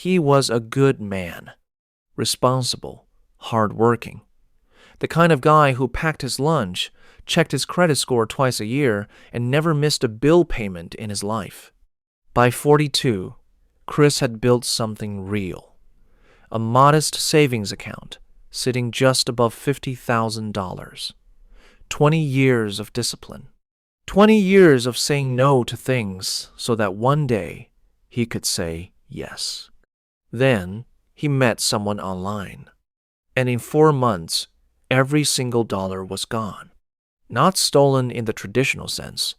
He was a good man, responsible, hardworking. The kind of guy who packed his lunch, checked his credit score twice a year, and never missed a bill payment in his life. By 42, Chris had built something real. A modest savings account sitting just above $50,000. 20 years of discipline. 20 years of saying no to things so that one day he could say yes. Then he met someone online. And in 4 months, every single dollar was gone. Not stolen in the traditional sense.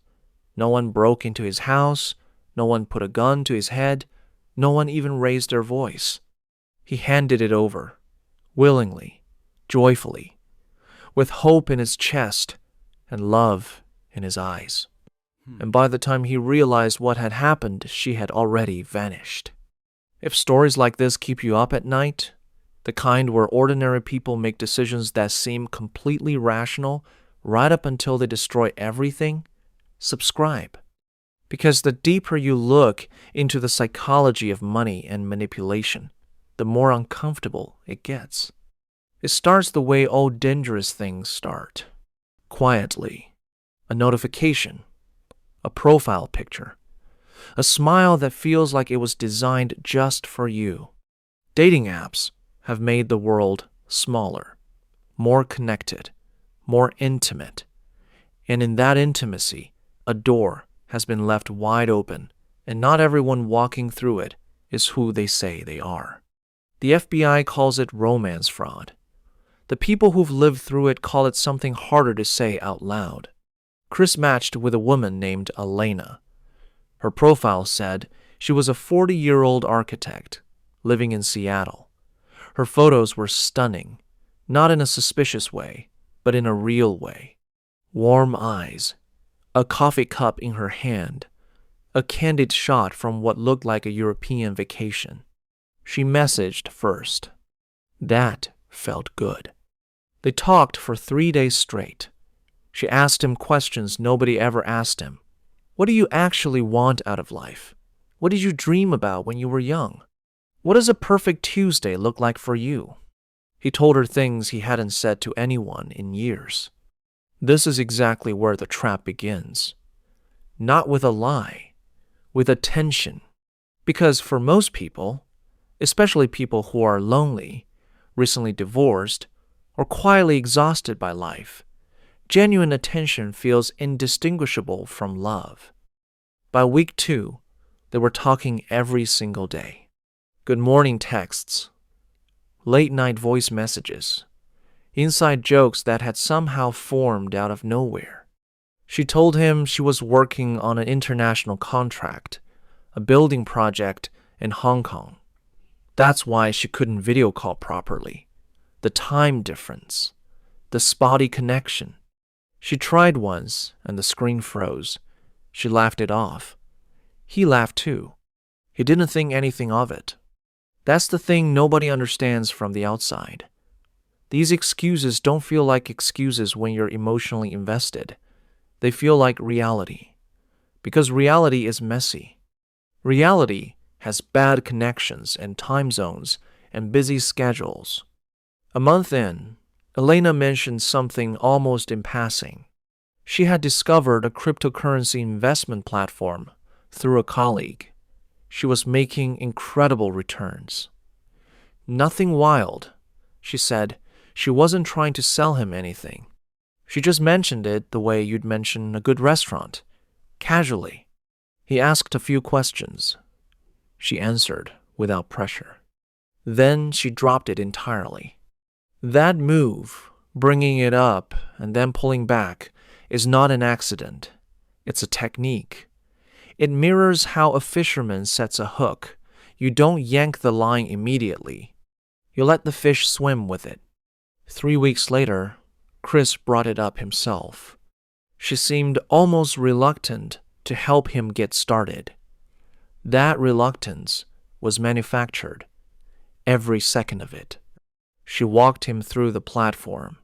No one broke into his house. No one put a gun to his head. No one even raised their voice. He handed it over, willingly, joyfully, with hope in his chest and love in his eyes. And by the time he realized what had happened, she had already vanished. If stories like this keep you up at night, the kind where ordinary people make decisions that seem completely rational right up until they destroy everything, subscribe. Because the deeper you look into the psychology of money and manipulation, the more uncomfortable it gets. It starts the way all dangerous things start. Quietly. A notification. A profile picture. A smile that feels like it was designed just for you. Dating apps have made the world smaller, more connected, more intimate. And in that intimacy, a door has been left wide open, and not everyone walking through it is who they say they are. The FBI calls it romance fraud. The people who've lived through it call it something harder to say out loud. Chris matched with a woman named Elena. Her profile said she was a 40-year-old architect living in Seattle. Her photos were stunning, not in a suspicious way, but in a real way. Warm eyes, a coffee cup in her hand, a candid shot from what looked like a European vacation. She messaged first. That felt good. They talked for 3 days straight. She asked him questions nobody ever asked him. What do you actually want out of life? What did you dream about when you were young? What does a perfect Tuesday look like for you? He told her things he hadn't said to anyone in years. This is exactly where the trap begins. Not with a lie, with a tension. Because for most people, especially people who are lonely, recently divorced, or quietly exhausted by life, genuine attention feels indistinguishable from love. By week 2, they were talking every single day. Good morning texts, late-night voice messages, inside jokes that had somehow formed out of nowhere. She told him she was working on an international contract, a building project in Hong Kong. That's why she couldn't video call properly. The time difference, the spotty connection. She tried once and the screen froze. She laughed it off. He laughed too. He didn't think anything of it. That's the thing nobody understands from the outside. These excuses don't feel like excuses when you're emotionally invested. They feel like reality. Because reality is messy. Reality has bad connections and time zones and busy schedules. A month in, Elena mentioned something almost in passing. She had discovered a cryptocurrency investment platform through a colleague. She was making incredible returns. Nothing wild, she said. She wasn't trying to sell him anything. She just mentioned it the way you'd mention a good restaurant, casually. He asked a few questions. She answered without pressure. Then she dropped it entirely. That move, bringing it up and then pulling back, is not an accident. It's a technique. It mirrors how a fisherman sets a hook. You don't yank the line immediately. You let the fish swim with it. 3 weeks later, Chris brought it up himself. She seemed almost reluctant to help him get started. That reluctance was manufactured, every second of it. She walked him through the platform.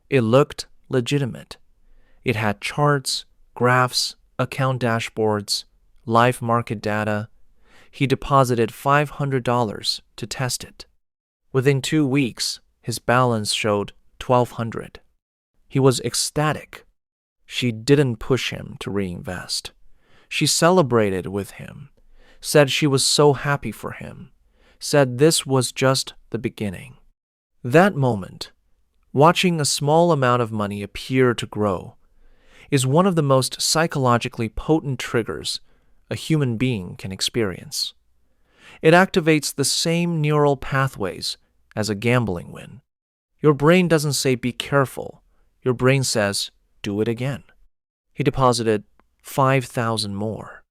It looked legitimate. It had charts, graphs, account dashboards, live market data. he deposited $500 to test it. Within 2 weeks, his balance showed $1,200. He was ecstatic. She didn't push him to reinvest. She celebrated with him, said she was so happy for him, said this was just the beginning. That moment, watching a small amount of money appear to grow, is one of the most psychologically potent triggers a human being can experience. It activates the same neural pathways as a gambling win. Your brain doesn't say be careful. Your brain says do it again. He deposited 5,000 more.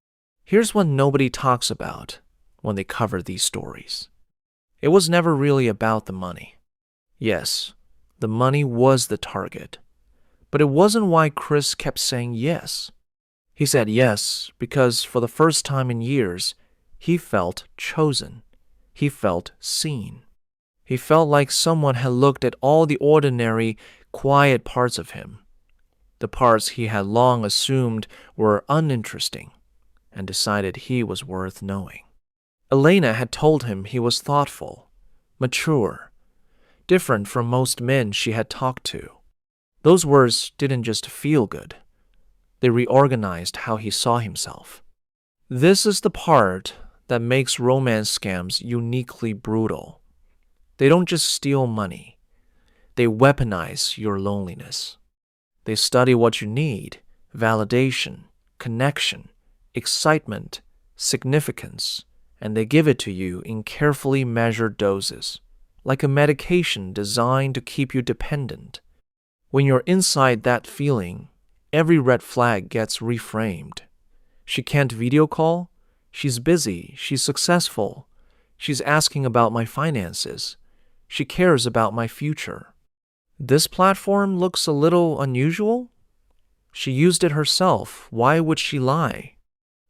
Here's what nobody talks about when they cover these stories. It was never really about the money. Yes, the money was the target, but it wasn't why Chris kept saying yes. He said yes because for the first time in years, he felt chosen. He felt seen. He felt like someone had looked at all the ordinary, quiet parts of him, the parts he had long assumed were uninteresting, and decided he was worth knowing. Elena had told him he was thoughtful, mature, different from most men she had talked to. Those words didn't just feel good. They reorganized how he saw himself. This is the part that makes romance scams uniquely brutal. They don't just steal money. They weaponize your loneliness. They study what you need: validation, connection, excitement, significance, and they give it to you in carefully measured doses, like a medication designed to keep you dependent. When you're inside that feeling, every red flag gets reframed. She can't video call. She's busy. She's successful. She's asking about my finances. She cares about my future. This platform looks a little unusual. She used it herself. Why would she lie?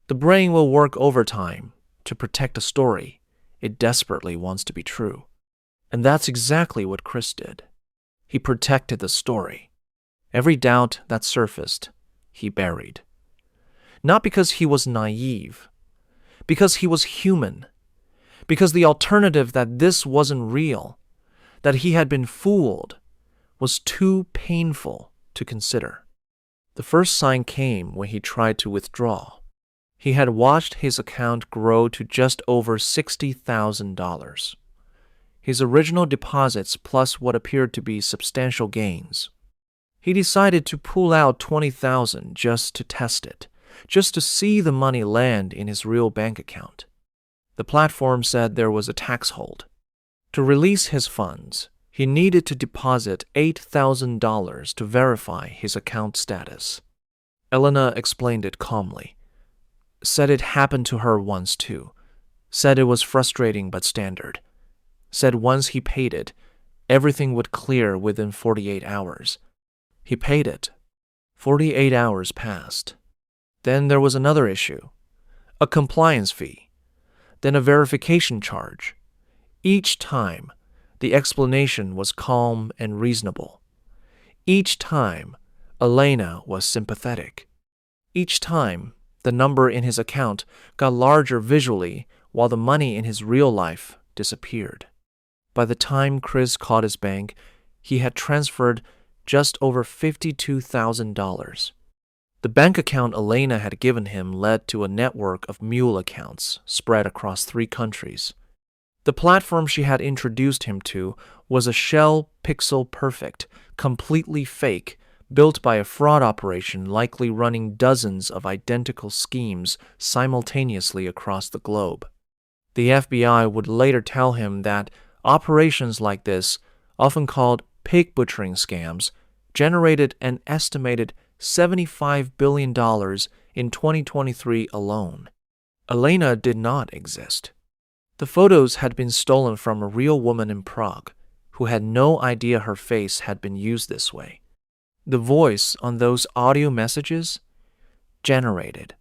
The brain will work overtime to protect a story it desperately wants to be true. And that's exactly what Chris did. He protected the story. Every doubt that surfaced, he buried. Not because he was naive, because he was human, because the alternative that this wasn't real, that he had been fooled, was too painful to consider. The first sign came when he tried to withdraw. He had watched his account grow to just over $60,000. His original deposits plus what appeared to be substantial gains. He decided to pull out $20,000 just to test it, just to see the money land in his real bank account. The platform said there was a tax hold. To release his funds, he needed to deposit $8,000 to verify his account status. Elena explained it calmly. Said it happened to her once too. Said it was frustrating but standard. Said once he paid it, everything would clear within 48 hours. He paid it. 48 hours passed. Then there was another issue. A compliance fee. Then a verification charge. Each time, the explanation was calm and reasonable. Each time, Elena was sympathetic. Each time, the number in his account got larger visually while the money in his real life disappeared. By the time Chris called his bank, he had transferred just over $52,000. The bank account Elena had given him led to a network of mule accounts spread across 3 countries. The platform she had introduced him to was a shell pixel-perfect, completely fake, built by a fraud operation likely running dozens of identical schemes simultaneously across the globe. The FBI would later tell him that operations like this, often called pig butchering scams, generated an estimated $75 billion in 2023 alone. Elena did not exist. The photos had been stolen from a real woman in Prague who had no idea her face had been used this way. The voice on those audio messages generated.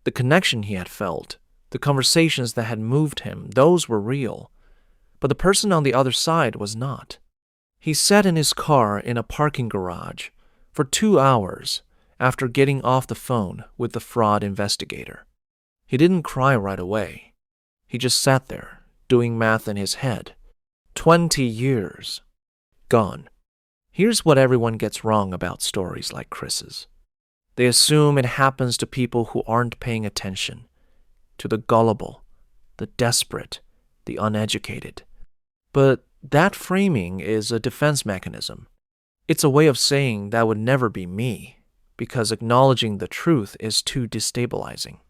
The connection he had felt, the conversations that had moved him, those were real. But the person on the other side was not. He sat in his car in a parking garage for 2 hours after getting off the phone with the fraud investigator. He didn't cry right away. He just sat there, doing math in his head. 20 years. Gone. Here's what everyone gets wrong about stories like Chris's. They assume it happens to people who aren't paying attention, to the gullible, the desperate, the uneducated. But that framing is a defense mechanism. It's a way of saying that would never be me, because acknowledging the truth is too destabilizing.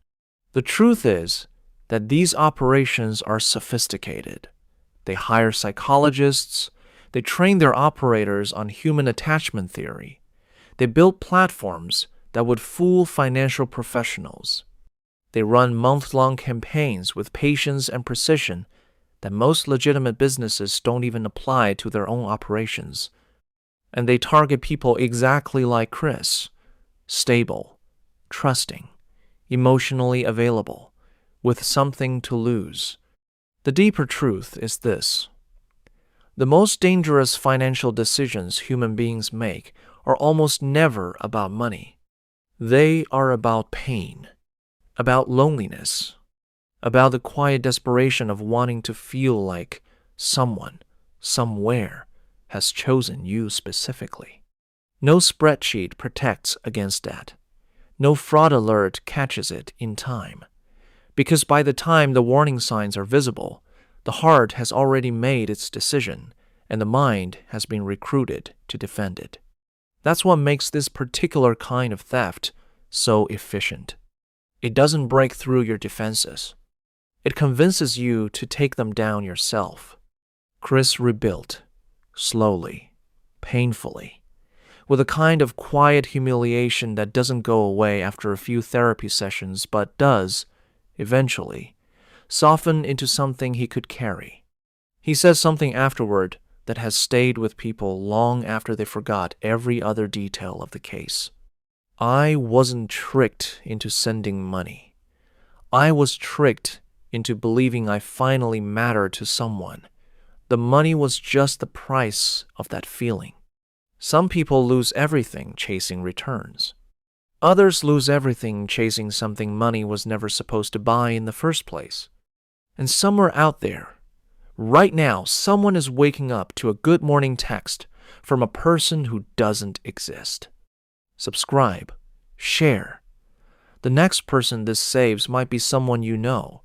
The truth is that these operations are sophisticated. They hire psychologists, they train their operators on human attachment theory, they build platforms that would fool financial professionals. They run month-long campaigns with patience and precision that most legitimate businesses don't even apply to their own operations. And they target people exactly like Chris, stable, trusting, emotionally available, with something to lose. The deeper truth is this. The most dangerous financial decisions human beings make are almost never about money. They are about pain, about loneliness, about the quiet desperation of wanting to feel like someone, somewhere, has chosen you specifically. No spreadsheet protects against that. No fraud alert catches it in time. Because by the time the warning signs are visible, the heart has already made its decision, and the mind has been recruited to defend it. That's what makes this particular kind of theft so efficient. It doesn't break through your defenses. It convinces you to take them down yourself. Chris rebuilt, slowly, painfully, with a kind of quiet humiliation that doesn't go away after a few therapy sessions but does, eventually, soften into something he could carry. He says something afterward that has stayed with people long after they forgot every other detail of the case. I wasn't tricked into sending money. I was tricked into believing I finally mattered to someone. The money was just the price of that feeling. Some people lose everything chasing returns. Others lose everything chasing something money was never supposed to buy in the first place. And somewhere out there, right now, someone is waking up to a good morning text from a person who doesn't exist. Subscribe. Share. The next person this saves might be someone you know.